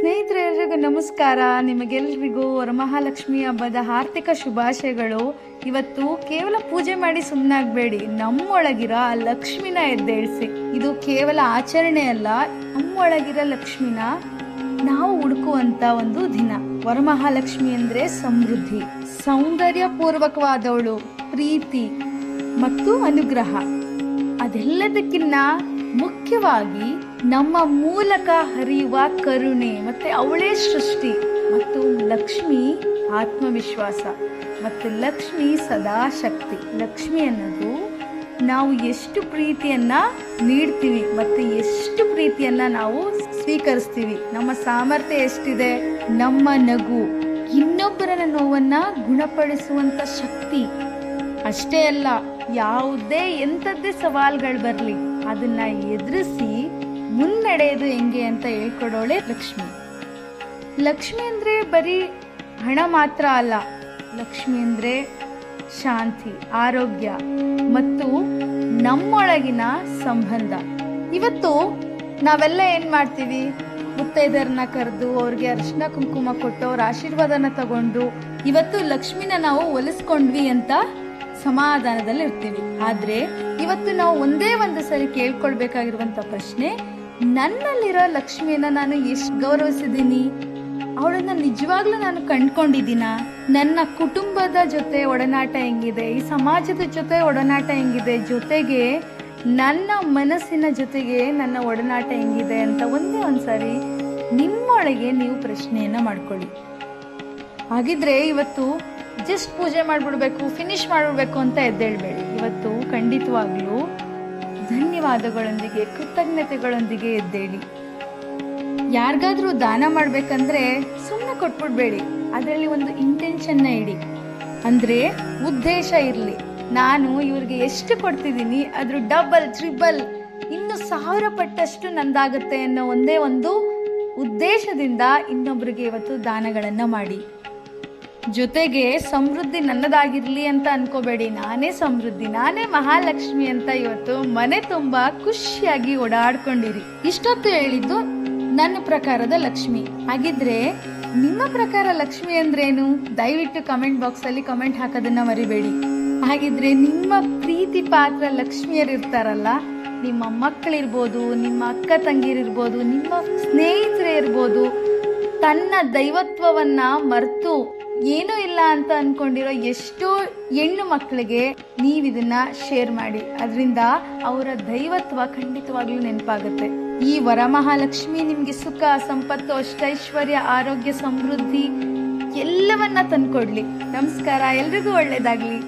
ಸ್ನೇಹಿತರೆಲ್ಲರಿಗೂ ನಮಸ್ಕಾರ. ನಿಮಗೆಲ್ಲರಿಗೂ ವರಮಹಾಲಕ್ಷ್ಮಿ ಹಬ್ಬದ ಆರ್ಥಿಕ ಶುಭಾಶಯಗಳು. ಇವತ್ತು ಕೇವಲ ಪೂಜೆ ಮಾಡಿ ಸುಮ್ಮನಾಗಬೇಡಿ, ನಮ್ಮೊಳಗಿರೋ ಆ ಲಕ್ಷ್ಮಿನ ಎದ್ದೇಳಿಸಿ. ಇದು ಕೇವಲ ಆಚರಣೆ ಅಲ್ಲ, ನಮ್ಮೊಳಗಿರೋ ಲಕ್ಷ್ಮಿನ ನಾವು ಹುಡುಕುವಂತ ಒಂದು ದಿನ. ವರಮಹಾಲಕ್ಷ್ಮಿ ಅಂದ್ರೆ ಸಮೃದ್ಧಿ, ಸೌಂದರ್ಯ ಪೂರ್ವಕವಾದವಳು, ಪ್ರೀತಿ ಮತ್ತು ಅನುಗ್ರಹ. ಅದೆಲ್ಲದಕ್ಕಿನ್ನ ಮುಖ್ಯವಾಗಿ ನಮ್ಮ ಮೂಲಕ ಹರಿಯುವ ಕರುಣೆ, ಮತ್ತೆ ಅವಳೇ ಸೃಷ್ಟಿ. ಮತ್ತು ಲಕ್ಷ್ಮಿ ಆತ್ಮವಿಶ್ವಾಸ, ಮತ್ತು ಲಕ್ಷ್ಮಿ ಸದಾ ಶಕ್ತಿ. ಲಕ್ಷ್ಮಿ ಅನ್ನೋದು ನಾವು ಎಷ್ಟು ಪ್ರೀತಿಯನ್ನ ನೀಡ್ತೀವಿ ಮತ್ತೆ ಎಷ್ಟು ಪ್ರೀತಿಯನ್ನ ನಾವು ಸ್ವೀಕರಿಸ್ತೀವಿ. ನಮ್ಮ ಸಾಮರ್ಥ್ಯ ಎಷ್ಟಿದೆ, ನಮ್ಮ ನಗು ಇನ್ನೊಬ್ಬರ ನೋವನ್ನ ಗುಣಪಡಿಸುವಂತ ಶಕ್ತಿ. ಅಷ್ಟೇ ಅಲ್ಲ, ಯಾವುದೇ ಎಂಥದ್ದೇ ಸವಾಲ್ಗಳು ಬರಲಿ ಅದನ್ನ ಎದುರಿಸಿ ಮುನ್ನಡೆಯೋದು ಹೆಂಗೆ ಅಂತ ಹೇಳ್ಕೊಡೋಳೆ ಲಕ್ಷ್ಮಿ. ಲಕ್ಷ್ಮಿ ಅಂದ್ರೆ ಬರೀ ಹಣ ಮಾತ್ರ ಅಲ್ಲ, ಲಕ್ಷ್ಮಿ ಅಂದ್ರೆ ಶಾಂತಿ, ಆರೋಗ್ಯ ಮತ್ತು ನಮ್ಮೊಳಗಿನ ಸಂಬಂಧ. ಇವತ್ತು ನಾವೆಲ್ಲ ಏನ್ ಮಾಡ್ತೀವಿ, ಮುತ್ತೈದರನ್ನ ಕರೆದು ಅವ್ರಿಗೆ ಅರಿಶಿನ ಕುಂಕುಮ ಕೊಟ್ಟು ಅವ್ರ ಆಶೀರ್ವಾದನ ತಗೊಂಡು ಇವತ್ತು ಲಕ್ಷ್ಮಿನ ನಾವು ಒಲಿಸ್ಕೊಂಡ್ವಿ ಅಂತ ಸಮಾಧಾನದಲ್ಲಿ ಇರ್ತೀವಿ. ಆದ್ರೆ ಇವತ್ತು ನಾವು ಒಂದೇ ಒಂದು ಸರಿ ಕೇಳ್ಕೊಳ್ಬೇಕಾಗಿರುವಂತ ಪ್ರಶ್ನೆ, ನನ್ನಲ್ಲಿರೋ ಲಕ್ಷ್ಮಿಯನ್ನ ನಾನು ಎಷ್ಟು ಗೌರವಿಸಿದ್ದೀನಿ, ಅವಳನ್ನ ನಿಜವಾಗ್ಲೂ ನಾನು ಕಂಡ್ಕೊಂಡಿದ್ದೀನ, ನನ್ನ ಕುಟುಂಬದ ಜೊತೆ ಒಡನಾಟ ಹೆಂಗಿದೆ, ಈ ಸಮಾಜದ ಜೊತೆ ಒಡನಾಟ ಹೆಂಗಿದೆ, ಜೊತೆಗೆ ನನ್ನ ಮನಸ್ಸಿನ ಜೊತೆಗೆ ನನ್ನ ಒಡನಾಟ ಹೆಂಗಿದೆ ಅಂತ ಒಂದೇ ಒಂದ್ಸರಿ ನಿಮ್ಮೊಳಗೆ ನೀವು ಪ್ರಶ್ನೆಯನ್ನ ಮಾಡ್ಕೊಳ್ಳಿ. ಹಾಗಿದ್ರೆ ಇವತ್ತು ಜಸ್ಟ್ ಪೂಜೆ ಮಾಡ್ಬಿಡ್ಬೇಕು, ಫಿನಿಶ್ ಮಾಡ್ಬಿಡ್ಬೇಕು ಅಂತ ಎದ್ದೇಳ್ಬೇಡಿ. ಇವತ್ತು ಖಂಡಿತವಾಗ್ಲೂ ಧನ್ಯವಾದಗಳೊಂದಿಗೆ, ಕೃತಜ್ಞತೆಗಳೊಂದಿಗೆ ಎದ್ದೇಳಿ. ಯಾರಿಗಾದ್ರೂ ದಾನ ಮಾಡ್ಬೇಕಂದ್ರೆ ಸುಮ್ಮನೆ ಕೊಟ್ಬಿಡ್ಬೇಡಿ, ಅದರಲ್ಲಿ ಒಂದು ಇಂಟೆನ್ಷನ್ನ ಇಡಿ. ಅಂದ್ರೆ ಉದ್ದೇಶ ಇರ್ಲಿ, ನಾನು ಇವ್ರಿಗೆ ಎಷ್ಟು ಕೊಡ್ತಿದ್ದೀನಿ ಅದ್ರ ಡಬಲ್ ಟ್ರಿಬಲ್ ಇನ್ನು 1000 ಪಟ್ಟಷ್ಟು ನಂದಾಗುತ್ತೆ ಅನ್ನೋ ಒಂದೇ ಒಂದು ಉದ್ದೇಶದಿಂದ ಇನ್ನೊಬ್ರಿಗೆ ಇವತ್ತು ದಾನಗಳನ್ನ ಮಾಡಿ. ಜೊತೆಗೆ ಸಮೃದ್ಧಿ ನನ್ನದಾಗಿರ್ಲಿ ಅಂತ ಅನ್ಕೋಬೇಡಿ, ನಾನೇ ಸಮೃದ್ಧಿ, ನಾನೇ ಮಹಾಲಕ್ಷ್ಮಿ ಅಂತ ಇವತ್ತು ಮನೆ ತುಂಬಾ ಖುಷಿಯಾಗಿ ಓಡಾಡ್ಕೊಂಡಿರಿ. ಇಷ್ಟೊತ್ತು ಹೇಳಿದ್ದು ನನ್ನ ಪ್ರಕಾರದ ಲಕ್ಷ್ಮಿ. ಹಾಗಿದ್ರೆ ನಿಮ್ಮ ಪ್ರಕಾರ ಲಕ್ಷ್ಮಿ ಅಂದ್ರೇನು? ದಯವಿಟ್ಟು ಕಮೆಂಟ್ ಬಾಕ್ಸ್ ಅಲ್ಲಿ ಕಮೆಂಟ್ ಹಾಕೋದನ್ನ ಮರಿಬೇಡಿ. ಹಾಗಿದ್ರೆ ನಿಮ್ಮ ಪ್ರೀತಿ ಪಾತ್ರ ಲಕ್ಷ್ಮಿಯರಿರ್ತಾರಲ್ಲ, ನಿಮ್ಮ ಮಕ್ಕಳಿರ್ಬೋದು, ನಿಮ್ಮ ಅಕ್ಕ ತಂಗಿರಿರ್ಬೋದು, ನಿಮ್ಮ ಸ್ನೇಹಿತರೇ ಇರ್ಬೋದು, ತನ್ನ ದೈವತ್ವವನ್ನ ಮರೆತು ಏನೂ ಇಲ್ಲ ಅಂತ ಅನ್ಕೊಂಡಿರೋ ಎಷ್ಟೋ ಹೆಣ್ಣು ಮಕ್ಕಳಿಗೆ ನೀವಿದನ್ನ ಶೇರ್ ಮಾಡಿ. ಅದರಿಂದ ಅವರ ದೈವತ್ವ ಖಂಡಿತವಾಗ್ಲೂ ನೆನಪಾಗುತ್ತೆ. ಈ ವರಮಹಾಲಕ್ಷ್ಮಿ ನಿಮ್ಗೆ ಸುಖ, ಸಂಪತ್ತು, ಅಷ್ಟೈಶ್ವರ್ಯ, ಆರೋಗ್ಯ, ಸಮೃದ್ಧಿ ಎಲ್ಲವನ್ನ ತಂದ್ಕೊಡ್ಲಿ. ನಮಸ್ಕಾರ, ಎಲ್ರಿಗೂ ಒಳ್ಳೇದಾಗ್ಲಿ.